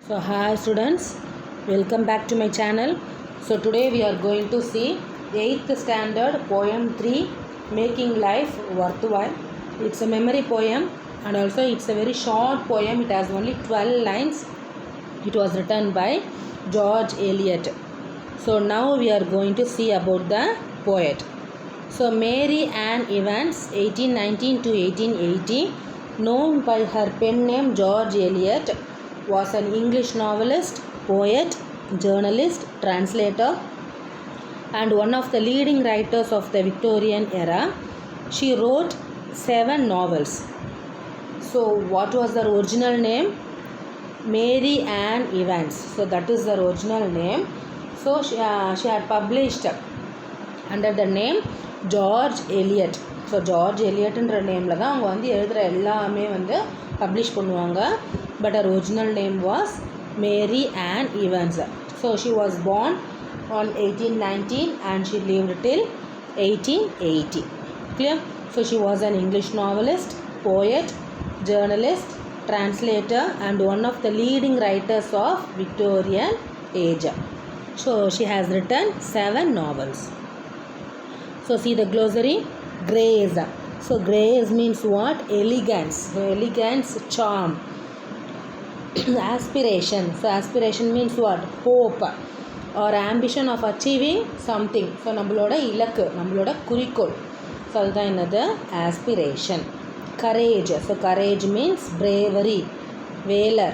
So hi students, welcome back to my channel. So today we are going to see 8th standard poem 3, Making Life Worthwhile. It's a memory poem and also it's a very short poem. It has only 12 lines. It was written by George Eliot. So now we are going to see about the poet. So Mary Ann Evans, 1819 to 1880, known by her pen name George Eliot, was an English novelist, poet, journalist, translator, and one of the leading writers of the Victorian era. She wrote 7 novels. So what was the original name? Mary Ann Evans. So that is the original name. So she had published under the name George Eliot. So George எலியட்ன்ற நேமில் தான் அவங்க வந்து எழுதுகிற எல்லாமே வந்து publish பண்ணுவாங்க. But her original name was Mary Ann Evans. So she was born on 1819 and she lived till 1880. Clear? So she was an English novelist, poet, journalist, translator and one of the leading writers of Victorian age. So she has written 7 novels. So see the glossary. Grace. So grace means what? Elegance. So elegance, charm. Aspiration. So aspiration means what? Hope or ambition of achieving something. So நம்மளோட இலக்கு, நம்மளோட குறிக்கோள். So அதுதான் என்னது? Aspiration. Courage. So courage means bravery. Valor.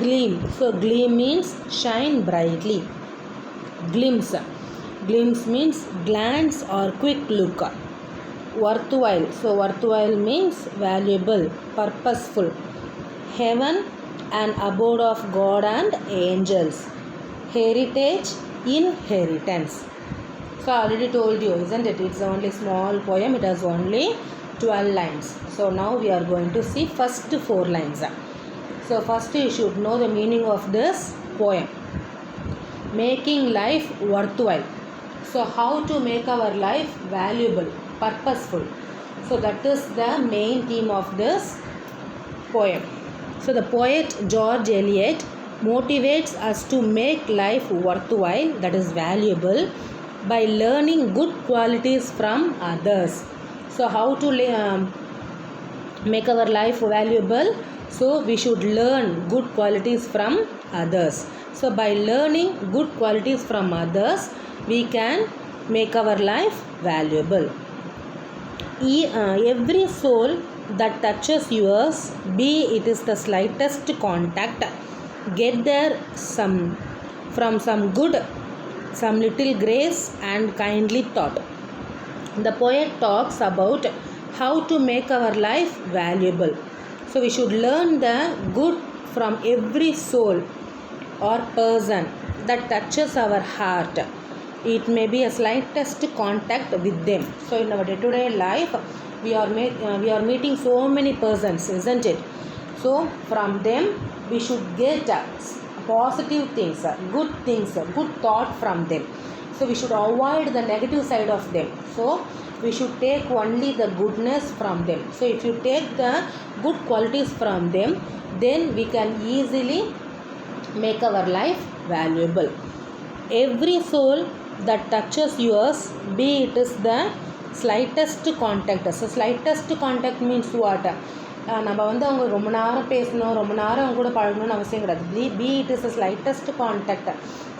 Gleam. So gleam means shine brightly. Glimpse. Glimpse means glance or quick look. Worthwhile. So worthwhile means valuable, purposeful. Heaven, an abode of God and angels. Heritage, inheritance. So I already told you, isn't it? It's only small poem. It has only 12 lines. So now we are going to see first 4 lines. So first you should know the meaning of this poem. Making life worthwhile. So how to make our life valuable, purposeful. So that is the main theme of this poem. So the poet George Eliot motivates us to make life worthwhile, that is valuable, by learning good qualities from others. So how to make our life valuable? So we should learn good qualities from others. So by learning good qualities from others, we can make our life valuable. Every soul that touches yours, be it is the slightest contact, get there from some good, some little grace and kindly thought. The poet talks about how to make our life valuable. So we should learn the good from every soul or person that touches our heart. It may be a slightest contact with them. So in our day-to-day life, we are meeting so many persons, isn't it? So from them we should get positive things, good thought from them. So we should avoid the negative side of them. So we should take only the goodness from them. So if you take the good qualities from them, then we can easily make our life valuable. Every soul that touches yours, be it is the slightest contact. So slightest contact means what? நம்ம வந்து அவங்க ரொம்ப நேரம் பேசணும், ரொம்ப நேரம் அவங்க கூட பழகணும்னு அவசியம் கிடையாது. Be it is slightest contact.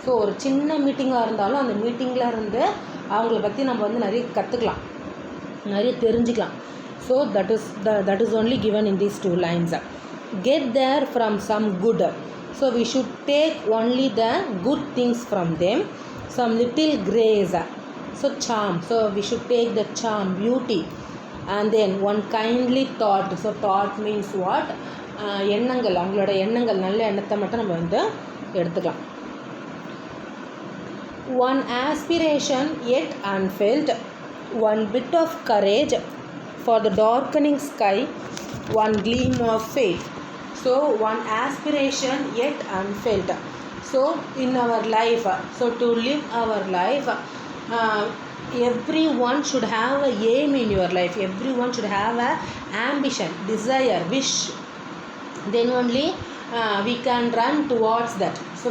So ஒரு சின்ன மீட்டிங்காக இருந்தாலும் அந்த மீட்டிங்கில் இருந்து அவங்கள பற்றி நம்ம வந்து நிறைய கற்றுக்கலாம், நிறைய தெரிஞ்சுக்கலாம். So that is only given in these 2 lines. Get there from some good. So we should take only the good things from them. Some little grace. So charm. So we should take the charm, beauty. And then one kindly thought. So thought means what? எண்ணங்கள், அவங்களோட எண்ணங்கள், நல்ல எண்ணத்தை மட்டும் நம்ம வந்து எடுத்துக்கலாம். One aspiration yet unfelt, one bit of courage for the darkening sky, one gleam of faith. So one aspiration yet unfelt. So in our life, so to live our life, everyone should have a aim in your life. Everyone should have a ambition, desire, wish. Then only we can run towards that. So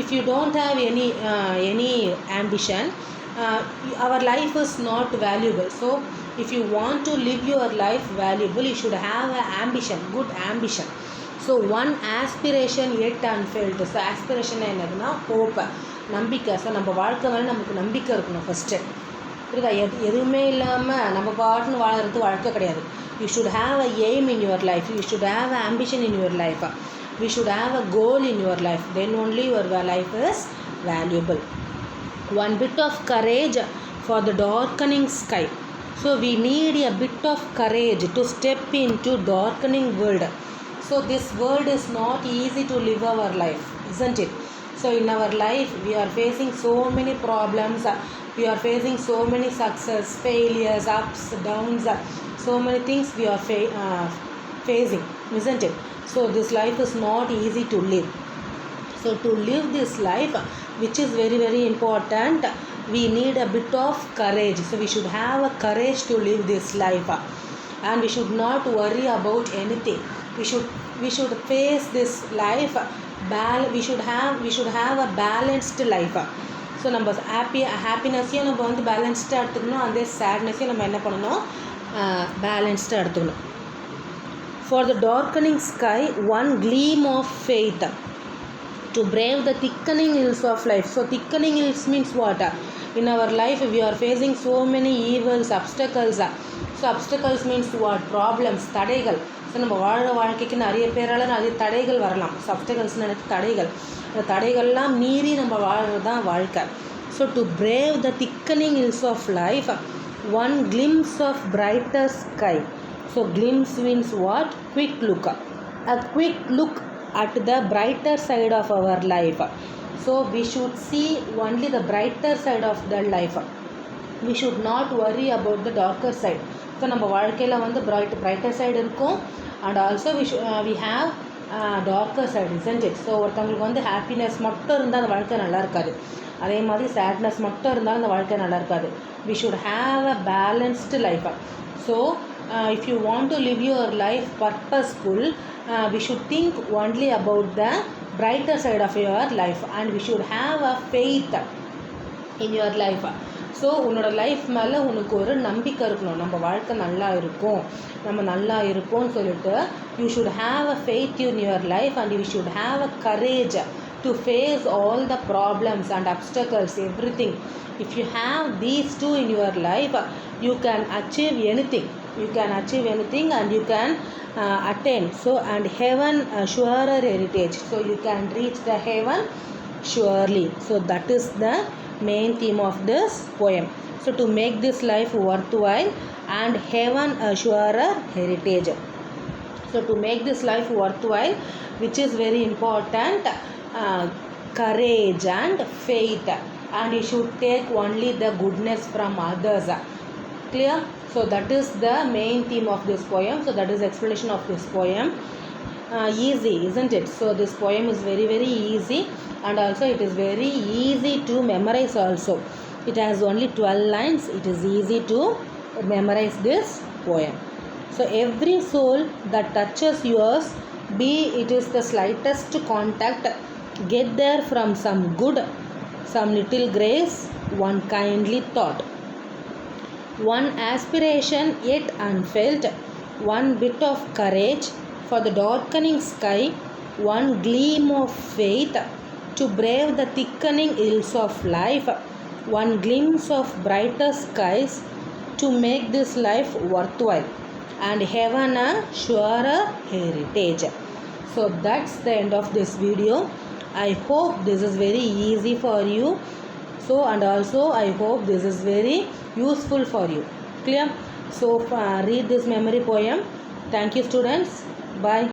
if you don't have any ambition, our life is not valuable. So if you want to live your life valuable, you should have an ambition, good ambition. So one aspiration yet unfulfilled. So aspiration என்னதுன்னா hope, நம்பிக்கை. So நம்ம வாழ்க்கை மேலே நமக்கு நம்பிக்கை இருக்கணும் first. புரியுதா? எதுவுமே இல்லாமல் நம்ம பாட்டுன்னு வாழறது வாழ்க்கை கிடையாது. You should have a aim in your life. You should have an ambition in your life. We should have a goal in your life. Then only your life is valuable. One bit of courage for the darkening sky. So we need a bit of courage to step into darkening world. So this world is not easy to live our life, isn't it? So in our life we are facing so many problems, we are facing so many success, failures, ups, downs, so many things we are facing, isn't it? So this life is not easy to live. So to live this life, which is very very important, we need a bit of courage. So we should have a courage to live this life, and we should not worry about anything. We should face this life. We should have a balanced life. So நம்ம ஹாப்பினஸ்ஸையும் நம்ம வந்து பேலன்ஸ்டாக எடுத்துக்கணும், அதே சேட்னஸையும் நம்ம என்ன பண்ணணும், பேலன்ஸ்டாக எடுத்துக்கணும். For the darkening sky one gleam of faith to brave the thickening hills of life. So thickening hills means what? In our life we are facing so many evils, obstacles. So obstacles means what? Problems, தடைகள். So நம்ம வாழ்க்கைக்கு நிறைய பேரால் நிறைய தடைகள் வரலாம். So அப்டகல்ஸ்னு நினைச்சு தடைகள், அந்த தடைகள்லாம் மீறி நம்ம வாழ்கிறது தான் வாழ்க்கை. So to brave the thickening hills of life one glimpse of brighter sky. So glimpse means what? Quick look. A quick look at the brighter side of our life. So we should see only the brighter side of the life. We should not worry about the darker side. So நம்ம வாழ்க்கையில் வந்து brighter side இருக்கும், and also we have darker side, isn't it? So ஒருத்தவங்களுக்கு வந்து happiness மட்டும் இருந்தால் அந்த வாழ்க்கை நல்லா இருக்காது, அதே மாதிரி சேட்னஸ் மட்டும் இருந்தால் அந்த வாழ்க்கை நல்லா இருக்காது. We should have a balanced life. So if you want to live your life purposeful, we should think only about the brighter side of your life, and we should have a faith in your life. So உன்னோட life மேலே உனக்கு ஒரு நம்பிக்கை இருக்கணும், நம்ம வாழ்க்கை நல்லா இருக்கும், நம்ம நல்லா இருப்போம்னு சொல்லிட்டு you should have a faith in your life, and you should have a courage to face all the problems and obstacles, everything. If you have these two in your life, you can achieve anything. You can achieve anything, and you can attain. So and heaven surer heritage. So you can reach the heaven surely. So that is the main theme of this poem. So to make this life worthwhile and heaven a surer heritage. So to make this life worthwhile, which is very important, courage and faith, and you should take only the goodness from others. Clear? So that is the main theme of this poem. So that is explanation of this poem. Easy, isn't it? So this poem is very very easy, and also it is very easy to memorize also. It has only 12 lines. It is easy to memorize this poem. So every soul that touches yours, be it is the slightest contact, get there from some good, some little grace, one kindly thought, one aspiration yet unfelt, one bit of courage for the darkening sky, one gleam of faith to brave the thickening hills of life, one glimpse of brighter skies to make this life worthwhile, and heaven a surer heritage. So that's the end of this video. I hope this is very easy for you. So and also I hope this is very useful for you. Clear? So read this memory poem. Thank you students. Bye.